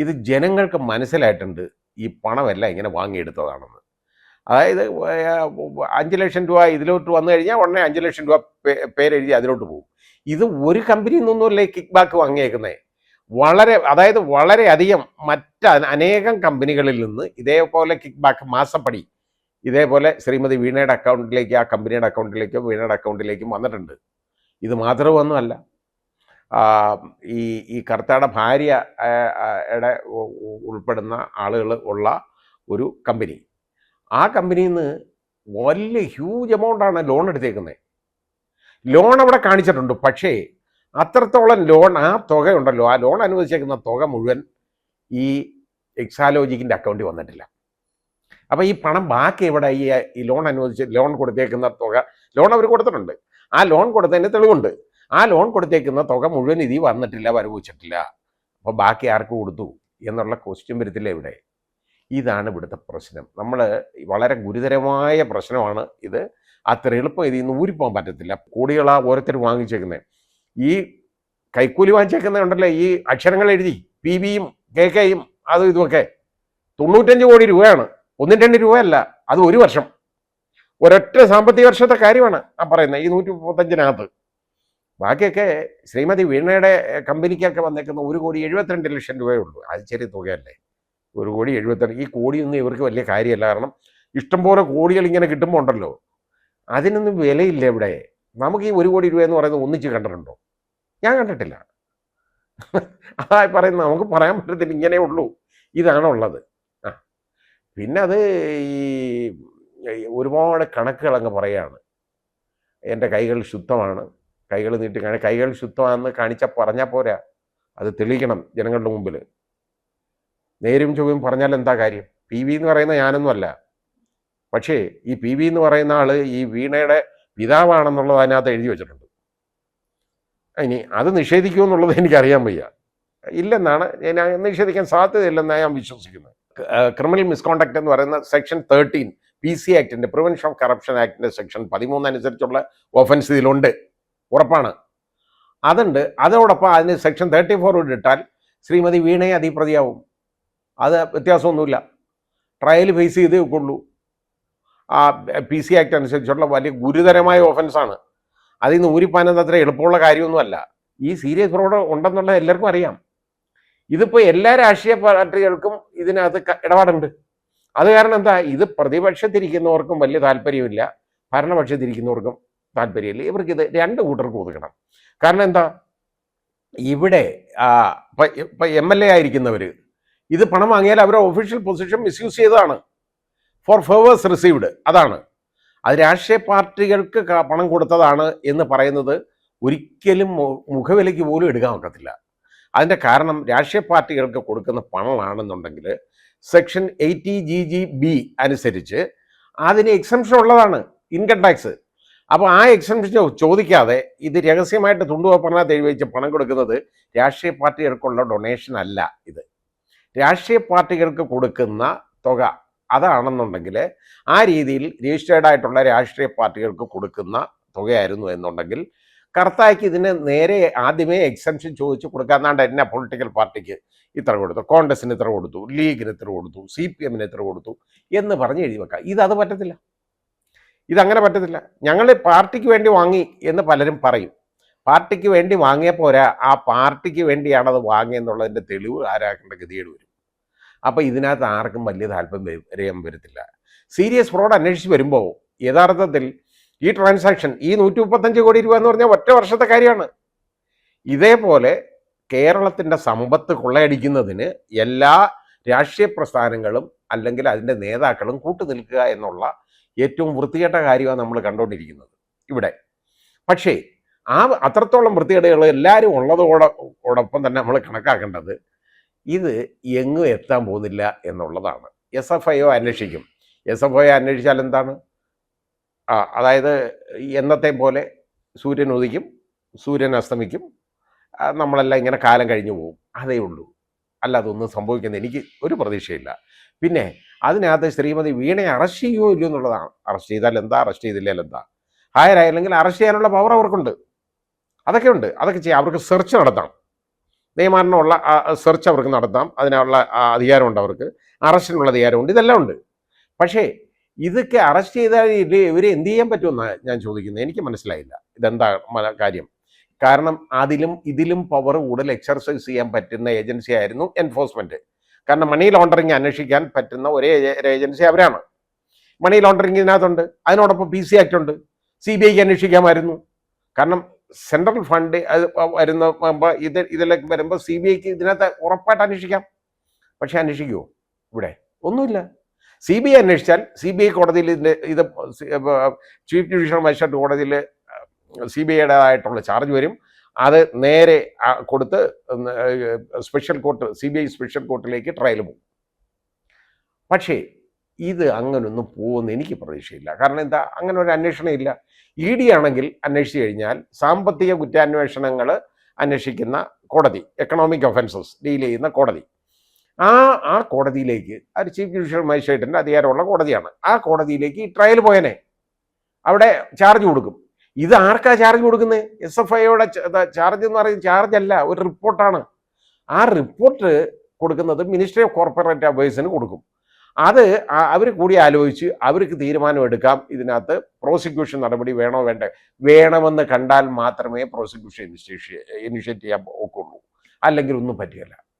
ഇത് ജനങ്ങൾക്ക് മനസ്സിലായിട്ടുണ്ട് ഈ പണമെല്ലാം ഇങ്ങനെ വാങ്ങിയെടുത്തതാണെന്ന്. അതായത് 5,00,000 രൂപ ഇതിലോട്ട് വന്നു കഴിഞ്ഞാൽ ഉടനെ 5,00,000 രൂപ പേരെഴുതി അതിലോട്ട് പോകും. ഇത് ഒരു കമ്പനിയിൽ നിന്നൊന്നുമല്ലേ കിക്ക് ബാക്ക് വാങ്ങിയേക്കുന്നത്. അതായത് വളരെയധികം അനേകം കമ്പനികളിൽ നിന്ന് ഇതേപോലെ കിക്ക് ബാക്ക് മാസപ്പടി ഇതേപോലെ ശ്രീമതി വീണയുടെ അക്കൗണ്ടിലേക്ക്, ആ കമ്പനിയുടെ അക്കൗണ്ടിലേക്കോ വീണയുടെ അക്കൗണ്ടിലേക്കും വന്നിട്ടുണ്ട്. ഇത് മാത്രമൊന്നുമല്ല, ഈ കർത്തയുടെ ഭാര്യയുടെ ഉൾപ്പെടുന്ന ആളുകൾ ഉള്ള ഒരു കമ്പനി, ആ കമ്പനിയിൽ നിന്ന് വലിയ ഹ്യൂജ് എമൗണ്ടാണ് ലോൺ എടുത്തേക്കുന്നത്. ലോൺ അവിടെ കാണിച്ചിട്ടുണ്ട്, പക്ഷേ അത്രത്തോളം ലോൺ, ആ തുക ഉണ്ടല്ലോ, ആ ലോൺ അനുവദിച്ചേക്കുന്ന തുക മുഴുവൻ ഈ എക്സാലോജിക്കിൻ്റെ അക്കൗണ്ടിൽ വന്നിട്ടില്ല. അപ്പോൾ ഈ പണം ബാക്കി എവിടെ? ഈ ലോൺ കൊടുത്തേക്കുന്ന തുക, ലോൺ അവർ കൊടുത്തിട്ടുണ്ട്, ആ ലോൺ കൊടുത്തതിൻ്റെ തെളിവുണ്ട്. ആ ലോൺ കൊടുത്തേക്കുന്ന തുക മുഴുവൻ ഇതിൽ വന്നിട്ടില്ല, വരവച്ചിട്ടില്ല. അപ്പോൾ ബാക്കി ആർക്ക് കൊടുത്തു എന്നുള്ള ക്വസ്റ്റ്യൻ വരത്തില്ല ഇവിടെ. ഇതാണ് ഇവിടുത്തെ പ്രശ്നം. നമ്മൾ വളരെ ഗുരുതരമായ പ്രശ്നമാണ് ഇത്. അത്ര എളുപ്പം ഇതിൽ നിന്ന് ഊരിപ്പോകാൻ പറ്റത്തില്ല. കോടികളാ ഓരോരുത്തർ വാങ്ങിച്ചേക്കുന്നത്. ഈ കൈക്കൂലി വാങ്ങിച്ചേക്കുന്നുണ്ടല്ലോ, ഈ അക്ഷരങ്ങൾ എഴുതി PBയും KKയും അതും ഇതുമൊക്കെ 95 കോടി രൂപയാണ്. 1-2 രൂപയല്ല, അത് ഒരു വർഷം, ഒരൊറ്റ സാമ്പത്തിക വർഷത്തെ കാര്യമാണ് ആ പറയുന്നത്, ഈ 135-നകത്ത്. ബാക്കിയൊക്കെ ശ്രീമതി വീണയുടെ കമ്പനിക്കൊക്കെ വന്നേക്കുന്ന 1,72,00,000 രൂപയേ ഉള്ളൂ. അത് ചെറിയ തുകയല്ലേ, 1,72,00,000. ഈ കോടിയൊന്നും ഇവർക്ക് വലിയ കാര്യമല്ല. കാരണം ഇഷ്ടംപോലെ കോടികൾ ഇങ്ങനെ കിട്ടുമ്പോൾ ഉണ്ടല്ലോ, അതിനൊന്നും വിലയില്ല ഇവിടെ. നമുക്ക് ഈ 1 കോടി രൂപ എന്ന് പറയുന്നത് ഒന്നിച്ച് കണ്ടിട്ടുണ്ടോ? ഞാൻ കണ്ടിട്ടില്ല. അതാ പറയുന്നത്, നമുക്ക് പറയാൻ പറ്റത്തില്ല, ഇങ്ങനെ ഉള്ളൂ, ഇതാണുള്ളത്. പിന്നെ അത് ഈ ഒരുപാട് കണക്കുകൾ അങ്ങ് പറയുകയാണ്. എൻ്റെ കൈകൾ ശുദ്ധമാണ്, കൈകൾ നീട്ടി കൈകൾ ശുദ്ധമാണെന്ന് പറഞ്ഞാൽ പോരാ, അത് തെളിയിക്കണം ജനങ്ങളുടെ മുമ്പിൽ. നേരും ചൊവ്വയും പറഞ്ഞാൽ എന്താ കാര്യം? PB എന്ന് പറയുന്ന ഞാനൊന്നും അല്ല. പക്ഷേ ഈ PB എന്ന് പറയുന്ന ആൾ ഈ വീണയുടെ പിതാവാണെന്നുള്ളത് അതിനകത്ത് എഴുതി വെച്ചിട്ടുണ്ട്. ഇനി അത് നിഷേധിക്കുമെന്നുള്ളത് എനിക്കറിയാൻ വയ്യ. ഇല്ലെന്നാണ്, ഞാൻ നിഷേധിക്കാൻ സാധ്യതയില്ലെന്നാണ് ഞാൻ വിശ്വസിക്കുന്നത്. ക്രിമിനൽ മിസ്കോണ്ടക്ട് എന്ന് പറയുന്ന സെക്ഷൻ 13 PC ആക്ടിൻ്റെ, പ്രിവെൻഷൻ ഓഫ് കറപ്ഷൻ ആക്ടിൻ്റെ സെക്ഷൻ 13 അനുസരിച്ചുള്ള ഒഫൻസ് ഇതിലുണ്ട്, ഉറപ്പാണ്, അതുണ്ട്. അതോടൊപ്പം അതിന് സെക്ഷൻ 34 ഇട്ടാൽ ശ്രീമതി വീണയെ അതിപ്രതിയാവും. അത് വ്യത്യാസമൊന്നുമില്ല. ട്രയൽ ഫേസ് ചെയ്തേ കൊള്ളൂ. ആ PC ആക്ട് അനുസരിച്ചുള്ള വലിയ ഗുരുതരമായ ഒഫൻസാണ്. അതിൽ നിന്ന് ഊരിപ്പാനെന്ന് അത്ര എളുപ്പമുള്ള കാര്യമൊന്നുമല്ല. ഈ സീരിയസ് ഫ്രോഡ് ഉണ്ടെന്നുള്ളത് എല്ലാവർക്കും അറിയാം. ഇതിപ്പോൾ എല്ലാ രാഷ്ട്രീയ പാർട്ടികൾക്കും ഇതിനകത്ത് ഇടപാടുണ്ട്. അത് കാരണം എന്താ, ഇത് പ്രതിപക്ഷത്തിരിക്കുന്നവർക്കും വലിയ താല്പര്യമില്ല, ഭരണപക്ഷത്തിരിക്കുന്നവർക്കും താല്പര്യമില്ല. ഇവർക്ക് ഇത് രണ്ട് കൂട്ടർക്കും ഒതുക്കണം. കാരണം എന്താ, ഇവിടെ ഇപ്പം MLA ആയിരിക്കുന്നവർ ഇത് പണം വാങ്ങിയാൽ അവരുടെ ഒഫീഷ്യൽ പൊസിഷൻ മിസ്യൂസ് ചെയ്തതാണ്, ഫോർ ഫേവേഴ്സ് റിസീവ്ഡ്. അതാണ് അത്. രാഷ്ട്രീയ പാർട്ടികൾക്ക് പണം കൊടുത്തതാണ് എന്ന് പറയുന്നത് ഒരിക്കലും മുഖവിലയ്ക്ക് പോലും എടുക്കാൻ ഒക്കത്തില്ല. അതിൻ്റെ കാരണം രാഷ്ട്രീയ പാർട്ടികൾക്ക് കൊടുക്കുന്ന പണമാണെന്നുണ്ടെങ്കിൽ സെക്ഷൻ 80GGB അനുസരിച്ച് അതിന് എക്സംഷൻ ഉള്ളതാണ്, ഇൻകം ടാക്സ്. അപ്പോൾ ആ എക്സംഷൻ ചോദിക്കാതെ ഇത് രഹസ്യമായിട്ട് തുണ്ടുപറഞ്ഞാൽ എഴുതിച്ച് പണം കൊടുക്കുന്നത് രാഷ്ട്രീയ പാർട്ടികൾക്കുള്ള ഡൊണേഷൻ അല്ല. ഇത് രാഷ്ട്രീയ പാർട്ടികൾക്ക് കൊടുക്കുന്ന തുക അതാണെന്നുണ്ടെങ്കിൽ ആ രീതിയിൽ രജിസ്റ്റേർഡ് ആയിട്ടുള്ള രാഷ്ട്രീയ പാർട്ടികൾക്ക് കൊടുക്കുന്ന തുകയായിരുന്നു എന്നുണ്ടെങ്കിൽ കർത്തായ്ക്ക് ഇതിന് നേരെ ആദ്യമേ എക്സംഷൻ ചോദിച്ച് കൊടുക്കാന്നാണ്ട് എന്നെ പൊളിറ്റിക്കൽ പാർട്ടിക്ക് ഇത്ര കൊടുത്തു, കോൺഗ്രസിന് ഇത്ര കൊടുത്തു, ലീഗിന് ഇത്ര കൊടുത്തു, CPM-ന് ഇത്ര കൊടുത്തു എന്ന് പറഞ്ഞ് എഴുതി വെക്കാം. ഇതത് പറ്റത്തില്ല, ഇതങ്ങനെ പറ്റത്തില്ല. ഞങ്ങൾ പാർട്ടിക്ക് വേണ്ടി വാങ്ങി എന്ന് പലരും പറയും. പാർട്ടിക്ക് വേണ്ടി വാങ്ങിയ പോരാ, ആ പാർട്ടിക്ക് വേണ്ടിയാണത് വാങ്ങിയെന്നുള്ളതിൻ്റെ തെളിവ് ആരാക്കേണ്ട ഗതികേട് വരും. അപ്പോൾ ഇതിനകത്ത് ആർക്കും വലിയ താല്പര്യം വരത്തില്ല. സീരിയസ് ഫ്രോഡ് അന്വേഷിച്ച് വരുമ്പോൾ യഥാർത്ഥത്തിൽ ഈ ട്രാൻസാക്ഷൻ, ഈ 135 കോടി രൂപ എന്ന് പറഞ്ഞാൽ ഒറ്റ വർഷത്തെ കാര്യമാണ്. ഇതേപോലെ കേരളത്തിൻ്റെ സമ്പത്ത് കൊള്ളയടിക്കുന്നതിന് എല്ലാ രാഷ്ട്രീയ പ്രസ്ഥാനങ്ങളും അല്ലെങ്കിൽ അതിൻ്റെ നേതാക്കളും കൂട്ടുനിൽക്കുക എന്നുള്ള ഏറ്റവും വൃത്തികെട്ട കാര്യമാണ് നമ്മൾ കണ്ടുകൊണ്ടിരിക്കുന്നത് ഇവിടെ. പക്ഷേ അത്രത്തോളം വൃത്തികേടുകൾ എല്ലാവരും ഉള്ളതോടൊപ്പം തന്നെ നമ്മൾ കണക്കാക്കേണ്ടത് ഇത് എങ്ങും എത്താൻ പോകുന്നില്ല എന്നുള്ളതാണ്. SFIO അന്വേഷിക്കും. SFIO അന്വേഷിച്ചാൽ എന്താണ്, അതായത് എന്നത്തെ പോലെ സൂര്യൻ ഉദിക്കും, സൂര്യൻ അസ്തമിക്കും, നമ്മളെല്ലാം ഇങ്ങനെ കാലം കഴിഞ്ഞു പോകും, അതേ ഉള്ളൂ. അല്ലാതെ ഒന്നും സംഭവിക്കുന്നത് എനിക്ക് ഒരു പ്രതീക്ഷയില്ല. പിന്നെ അതിനകത്ത് ശ്രീമതി വീണയെ അറസ്റ്റ് ചെയ്യുമോ ഇല്ലയോ എന്നുള്ളതാണ്. അറസ്റ്റ് ചെയ്താൽ എന്താ, അറസ്റ്റ് ചെയ്തില്ലാൽ എന്താ, ഹായരായില്ലെങ്കിൽ അറസ്റ്റ് ചെയ്യാനുള്ള പവർ അവർക്കുണ്ട്, അതൊക്കെ ഉണ്ട്, അതൊക്കെ ചെയ്യാം. അവർക്ക് സെർച്ച് നടത്താം. നിയമാനുമുള്ള സെർച്ച് അവർക്ക് നടത്താം, അതിനുള്ള അധികാരമുണ്ട്, അവർക്ക് അറസ്റ്റിനുള്ള അധികാരമുണ്ട്, ഇതെല്ലാം ഉണ്ട്. പക്ഷേ ഇതൊക്കെ അറസ്റ്റ് ചെയ്താൽ ഇവരെ എന്ത് ചെയ്യാൻ പറ്റുമെന്നാണ് ഞാൻ ചോദിക്കുന്നത്. എനിക്ക് മനസ്സിലായില്ല ഇതെന്താ കാര്യം. കാരണം ഇതിലും പവർ കൂടുതൽ എക്സർസൈസ് ചെയ്യാൻ പറ്റുന്ന ഏജൻസി ആയിരുന്നു എൻഫോഴ്സ്മെന്റ്. കാരണം മണി ലോണ്ടറിങ് അന്വേഷിക്കാൻ പറ്റുന്ന ഒരേ ഏജൻസി അവരാണ്. മണി ലോണ്ടറിങ് ഇതിനകത്തുണ്ട്, അതിനോടൊപ്പം PC ആക്ട് ഉണ്ട്. CBIക്ക് അന്വേഷിക്കാമായിരുന്നു. കാരണം സെൻട്രൽ ഫണ്ട് അത് വരുന്ന ഇതിലേക്ക് വരുമ്പോൾ CBIക്ക് ഇതിനകത്ത് ഉറപ്പായിട്ട് അന്വേഷിക്കാം. പക്ഷെ അന്വേഷിക്കുമോ? ഇവിടെ ഒന്നുമില്ല. CBI അന്വേഷിച്ചാൽ CBI കോടതിയിൽ ഇത് ചീഫ് ജുഡീഷ്യൽ മജിസ്ട്രേറ്റ് കോടതിയിൽ CBIയുടേതായിട്ടുള്ള ചാർജ് വരും. അത് നേരെ കൊടുത്ത് സ്പെഷ്യൽ കോർട്ട്, CBI സ്പെഷ്യൽ കോർട്ടിലേക്ക് ട്രയൽ പോകും. പക്ഷേ ഇത് അങ്ങനൊന്നും പോകുമെന്ന് എനിക്ക് പ്രതീക്ഷയില്ല. കാരണം എന്താ, അങ്ങനെ ഒരു അന്വേഷണം ഇല്ല. ED ആണെങ്കിൽ അന്വേഷിച്ചു കഴിഞ്ഞാൽ സാമ്പത്തിക കുറ്റാന്വേഷണങ്ങൾ അന്വേഷിക്കുന്ന കോടതി, എക്കണോമിക് ഒഫൻസസ് ഡീൽ ചെയ്യുന്ന കോടതി, ആ കോടതിയിലേക്ക് ഒരു ചീഫ് ജുഡീഷ്യൽ മജിസ്ട്രേറ്റിൻ്റെ അധികാരമുള്ള കോടതിയാണ്. ആ കോടതിയിലേക്ക് ഈ ട്രയൽ പോയനെ അവിടെ ചാർജ് കൊടുക്കും. ഇത് ആർക്കാ ചാർജ് കൊടുക്കുന്നത്? SFIയുടെ ചാർജ് എന്ന് പറയുന്നത് ചാർജ് അല്ല, ഒരു റിപ്പോർട്ടാണ്. ആ റിപ്പോർട്ട് കൊടുക്കുന്നത് മിനിസ്ട്രി ഓഫ് കോർപ്പറേറ്റ് അഫയേഴ്സിന് കൊടുക്കും. അത് അവർ കൂടി ആലോചിച്ച് അവർക്ക് തീരുമാനം എടുക്കാം ഇതിനകത്ത് പ്രോസിക്യൂഷൻ നടപടി വേണോ വേണമെന്ന് കണ്ടാൽ മാത്രമേ പ്രോസിക്യൂഷൻ ഇനിഷ്യേറ്റ് ചെയ്യാൻ ഒക്കുള്ളൂ. അല്ലെങ്കിൽ ഒന്നും പറ്റില്ല.